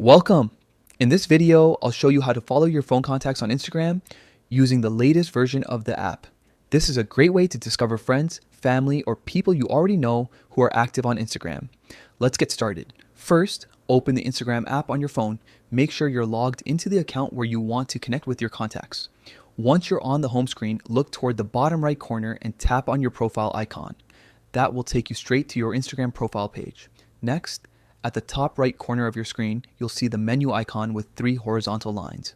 Welcome! In this video, I'll show you how to follow your phone contacts on Instagram using the latest version of the app. This is a great way to discover friends, family, or people you already know who are active on Instagram. Let's get started. First, open the Instagram app on your phone. Make sure you're logged into the account where you want to connect with your contacts. Once you're on the home screen, look toward the bottom right corner and tap on your profile icon. That will take you straight to your Instagram profile page. Next, at the top right corner of your screen, you'll see the menu icon with 3 horizontal lines.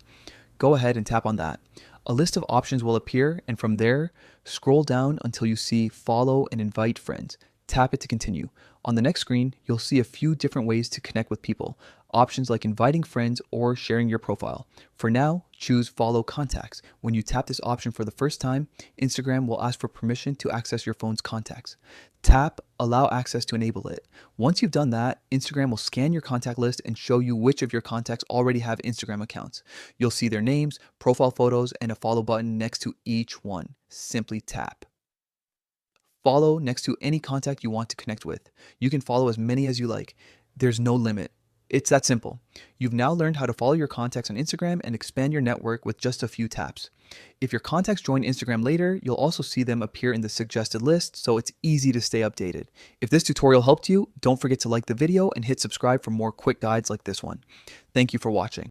Go ahead and tap on that. A list of options will appear, and from there, scroll down until you see Follow and Invite Friends. Tap it to continue. On the next screen, you'll see a few different ways to connect with people. Options like inviting friends or sharing your profile. For now, choose Follow Contacts. When you tap this option for the first time, Instagram will ask for permission to access your phone's contacts. Tap Allow Access to enable it. Once you've done that, Instagram will scan your contact list and show you which of your contacts already have Instagram accounts. You'll see their names, profile photos, and a follow button next to each one. Simply tap. Follow next to any contact you want to connect with. You can follow as many as you like. There's no limit. It's that simple. You've now learned how to follow your contacts on Instagram and expand your network with just a few taps. If your contacts join Instagram later, you'll also see them appear in the suggested list, so it's easy to stay updated. If this tutorial helped you, don't forget to like the video and hit subscribe for more quick guides like this one. Thank you for watching.